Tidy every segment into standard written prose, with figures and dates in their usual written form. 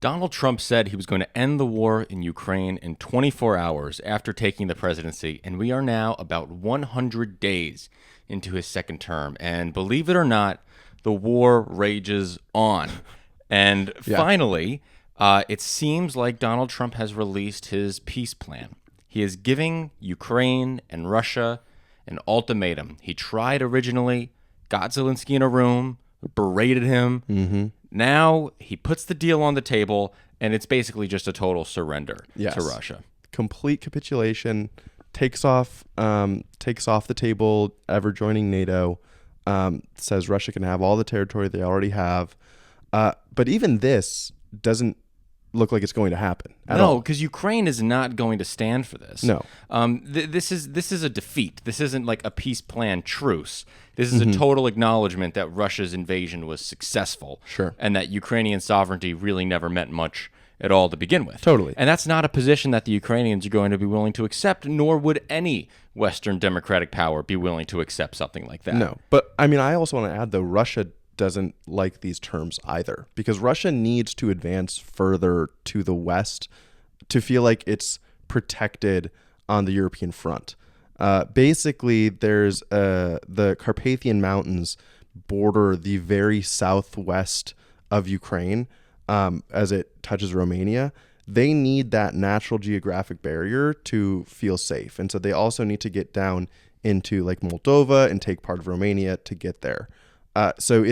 Donald Trump said he was going to end the war in Ukraine in 24 hours after taking the presidency, and we are now about 100 days into his second term. And believe it or not, the war rages on. And finally, it seems like Donald Trump has released his peace plan. He is giving Ukraine and Russia an ultimatum. He tried originally, got Zelensky in a room, berated him. Mm-hmm. Now he puts the deal on the table, and it's basically just a total surrender to Russia. Complete capitulation, takes off the table, ever joining NATO, says Russia can have all the territory they already have. But even this doesn't look like it's going to happen at all. No, because Ukraine is not going to stand for this. No. This is a defeat. This isn't like a peace plan truce. This is a total acknowledgement that Russia's invasion was successful. Sure. And that Ukrainian sovereignty really never meant much at all to begin with. Totally. And that's not a position that the Ukrainians are going to be willing to accept, nor would any Western democratic power be willing to accept something like that. No. But, I mean, I also want to add, though, Russia doesn't like these terms either, because Russia needs to advance further to the west to feel like it's protected on the European front. Basically, there's the Carpathian Mountains border the very southwest of Ukraine as it touches Romania. They need that natural geographic barrier to feel safe. And so they also need to get down into like Moldova and take part of Romania to get there. So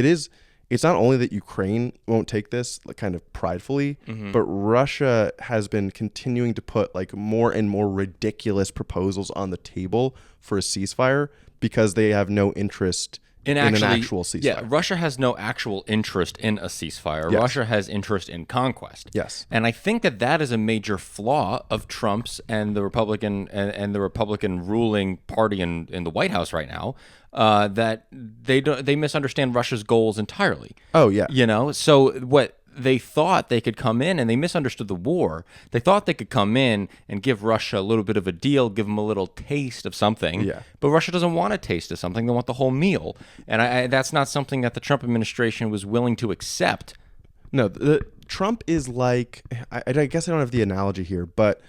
it's not only that Ukraine won't take this like kind of pridefully, but Russia has been continuing to put like more and more ridiculous proposals on the table for a ceasefire because they have no interest in an actual ceasefire. Yeah, Russia has no actual interest in a ceasefire. Yes. Russia has interest in conquest. Yes. And I think that is a major flaw of Trump's and the Republican ruling party in the White House right now. That they misunderstand Russia's goals entirely. Oh yeah. You know, so what they thought they could come in, and they misunderstood the war. They thought they could come in and give Russia a little bit of a deal, give them a little taste of something. Yeah. But Russia doesn't want a taste of something. They want the whole meal. And that's not something that the Trump administration was willing to accept. No, Trump is like, I guess I don't have the analogy here, but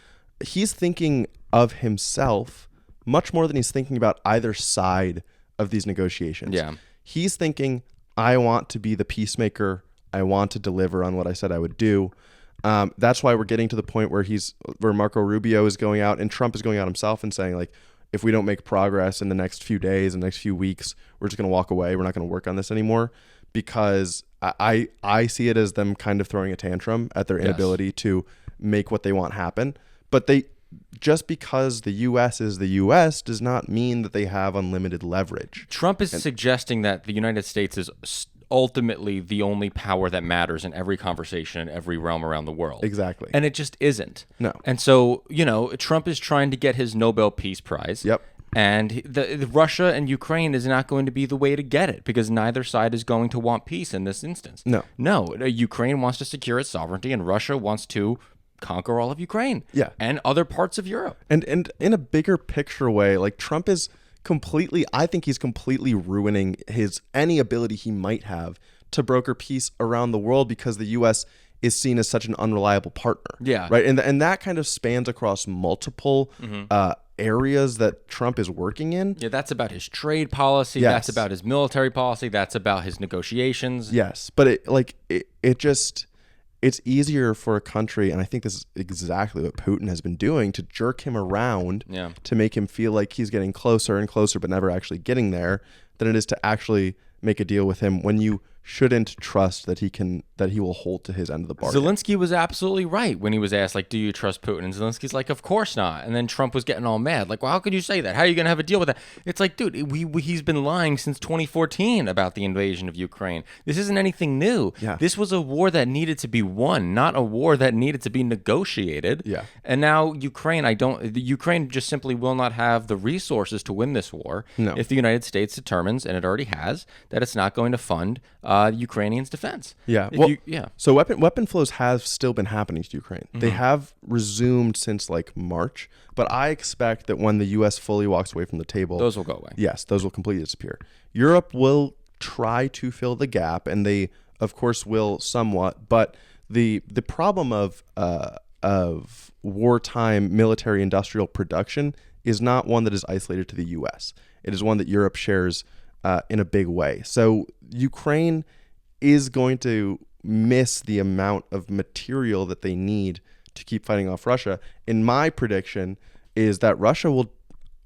he's thinking of himself much more than he's thinking about either side of these negotiations. Yeah. He's thinking, I want to be the peacemaker. I want to deliver on what I said I would do. That's why we're getting to the point where Marco Rubio is going out and Trump is going out himself and saying, like, if we don't make progress in the next few days and next few weeks, we're just going to walk away. We're not going to work on this anymore, because I see it as them kind of throwing a tantrum at their inability to make what they want happen. But just because the U.S. is the U.S. does not mean that they have unlimited leverage. Trump is suggesting that the United States is ultimately the only power that matters in every conversation in every realm around the world. Exactly. And it just isn't. No. And so, Trump is trying to get his Nobel Peace Prize. Yep. And the Russia and Ukraine is not going to be the way to get it, because neither side is going to want peace in this instance. No, Ukraine wants to secure its sovereignty, and Russia wants to conquer all of Ukraine. Yeah. And other parts of Europe. And in a bigger picture way, like, Trump is I think he's completely ruining any ability he might have to broker peace around the world, because the U.S. is seen as such an unreliable partner. Yeah. Right. And that kind of spans across multiple areas that Trump is working in. Yeah, that's about his trade policy. Yes. That's about his military policy. That's about his negotiations. Yes. But it's easier for a country, and I think this is exactly what Putin has been doing, to jerk him around to make him feel like he's getting closer and closer but never actually getting there, than it is to actually make a deal with him when you shouldn't trust that he will hold to his end of the bargain. Zelensky was absolutely right when he was asked, like, do you trust Putin? And Zelensky's like, of course not. And then Trump was getting all mad. Like, well, how could you say that? How are you going to have a deal with that? It's like, dude, he's been lying since 2014 about the invasion of Ukraine. This isn't anything new. Yeah. This was a war that needed to be won, not a war that needed to be negotiated. Yeah. And now Ukraine just simply will not have the resources to win this war if the United States determines, and it already has, that it's not going to fund Ukrainians' defense. Yeah. So weapon flows have still been happening to Ukraine. They have resumed since like March, but I expect that when the U.S. fully walks away from the table, those will go away. Yes, those will completely disappear. Europe will try to fill the gap, and they, of course, will somewhat, but the problem of wartime military industrial production is not one that is isolated to the U.S. It is one that Europe shares in a big way. So Ukraine is going to miss the amount of material that they need to keep fighting off Russia. And my prediction is that Russia will,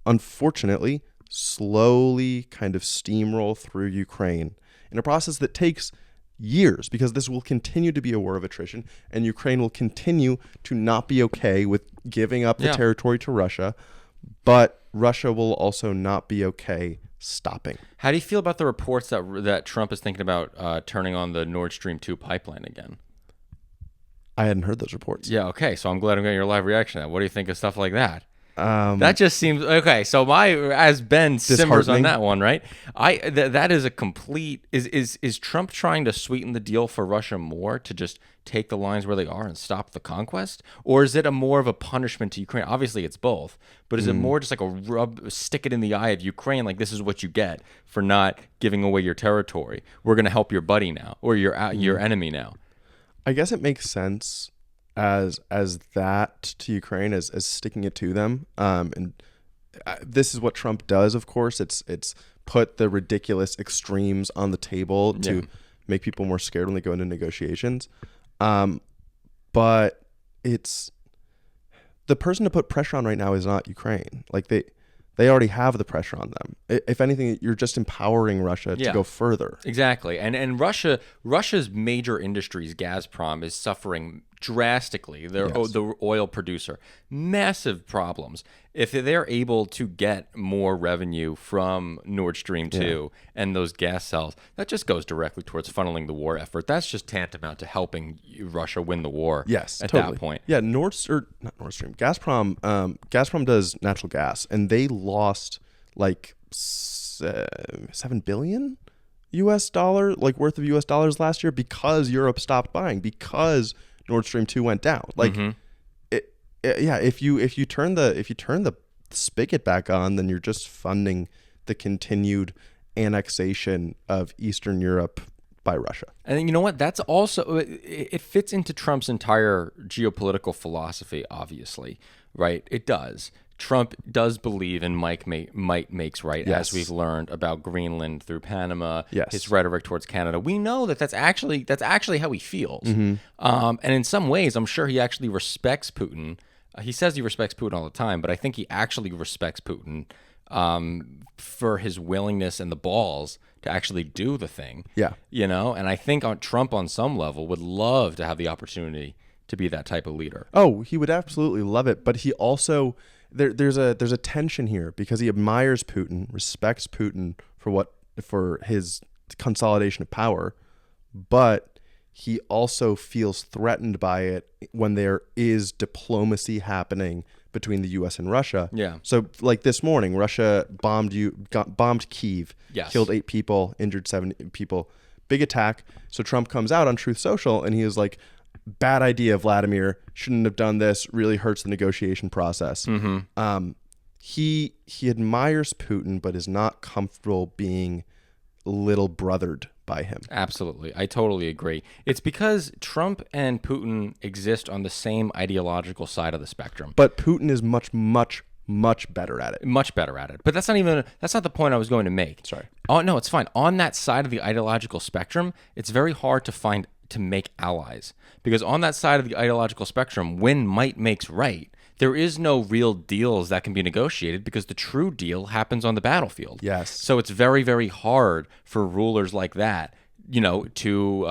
unfortunately, slowly kind of steamroll through Ukraine in a process that takes years, because this will continue to be a war of attrition, and Ukraine will continue to not be okay with giving up the territory to Russia, but Russia will also not be okay stopping. How do you feel about the reports that Trump is thinking about turning on the Nord Stream 2 pipeline again? I hadn't heard those reports. Yeah, okay, so I'm glad I'm getting your live reaction to that. What do you think of stuff like that? That just seems okay. So as Ben simmers on that one, right? That is a complete. Is Trump trying to sweeten the deal for Russia more to just take the lines where they are and stop the conquest, or is it more of a punishment to Ukraine? Obviously, it's both, but is it more just like a stick it in the eye of Ukraine, like this is what you get for not giving away your territory? We're gonna help your buddy now, or your enemy now. I guess it makes sense as that to Ukraine as sticking it to them. This is what Trump does, of course. It's put the ridiculous extremes on the table to make people more scared when they go into negotiations. But it's the person to put pressure on right now is not Ukraine. Like they already have the pressure on them. If anything, you're just empowering Russia to go further. Exactly. And Russia's major industries, Gazprom, is suffering drastically. They're the oil producer. Massive problems. If they're able to get more revenue from Nord Stream 2 and those gas cells, that just goes directly towards funneling the war effort. That's just tantamount to helping Russia win the war. Yes, at totally. that point. Yeah, not Nord Stream. Gazprom. Gazprom does natural gas, and they lost like $7 billion like worth of US dollars last year because Europe stopped buying, because Nord Stream 2 went down. Like if you turn the spigot back on, then you're just funding the continued annexation of Eastern Europe by Russia. And you know what? That's also, it fits into Trump's entire geopolitical philosophy, obviously, right? It does. Trump does believe in might makes right, as we've learned about Greenland through Panama, his rhetoric towards Canada. We know that's actually how he feels. And in some ways, I'm sure he actually respects Putin. He says he respects Putin all the time, but I think he actually respects Putin for his willingness and the balls to actually do the thing. Yeah. You know, and I think Trump on some level would love to have the opportunity to be that type of leader. Oh, he would absolutely love it, but he also there's a tension here because he admires Putin, respects Putin for his consolidation of power, but he also feels threatened by it when there is diplomacy happening between the U.S. and Russia. Yeah. So like this morning, Russia bombed Kyiv, killed 8 people, injured 7 people, big attack. So Trump comes out on Truth Social and he is like, bad idea, Vladimir, shouldn't have done this, really hurts the negotiation process. He admires Putin, but is not comfortable being little brothered by him. Absolutely. I totally agree. It's because Trump and Putin exist on the same ideological side of the spectrum. But Putin is much, much, much better at it. Much better at it. But that's not the point I was going to make. Sorry. Oh, no, it's fine. On that side of the ideological spectrum, it's very hard to make allies, because on that side of the ideological spectrum, when might makes right, there is no real deals that can be negotiated because the true deal happens on the battlefield. Yes. So it's very, very hard for rulers like that, you know, to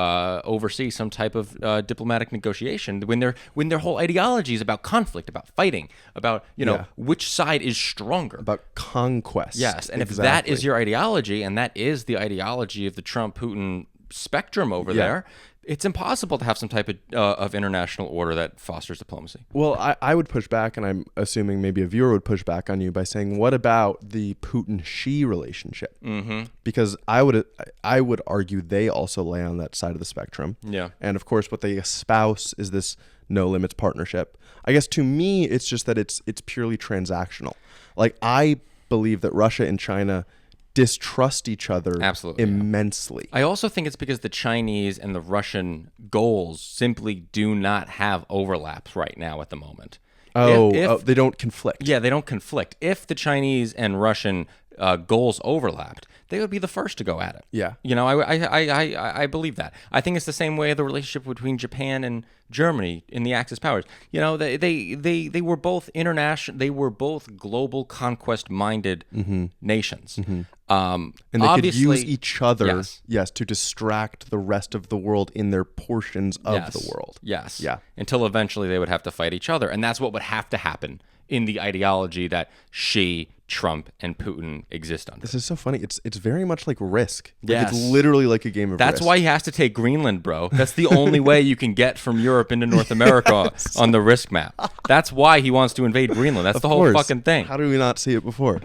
oversee some type of diplomatic negotiation when their whole ideology is about conflict, about fighting, about, you know, which side is stronger. About conquest. Yes. And if that is your ideology, and that is the ideology of the Trump-Putin spectrum over there, it's impossible to have some type of international order that fosters diplomacy. Well, I would push back, and I'm assuming maybe a viewer would push back on you by saying, what about the Putin-Xi relationship? Because I would argue they also lay on that side of the spectrum. Yeah. And of course, what they espouse is this no limits partnership. I guess to me, it's just that it's purely transactional. Like, I believe that Russia and China distrust each other Absolutely, yeah. immensely. I also think it's because the Chinese and the Russian goals simply do not have overlaps right now at the moment. They don't conflict. Yeah, they don't conflict. If the Chinese and Russian goals overlapped, they would be the first to go at it. Yeah. You know, I believe that. I think it's the same way the relationship between Japan and Germany in the Axis powers. You know, they were both international. They were both global conquest-minded nations. And they could use each other, yes, to distract the rest of the world in their portions of the world. Yes. Yeah. Until eventually they would have to fight each other. And that's what would have to happen in the ideology that Xi, Trump, and Putin exist under. This is so funny. It's very much like Risk. Like, Yes. it's literally like a game of That's Risk. why he has to take Greenland, bro. That's the only way you can get from Europe into North America on the Risk map. That's why he wants to invade Greenland. That's the whole course. fucking thing. How do we not see it before?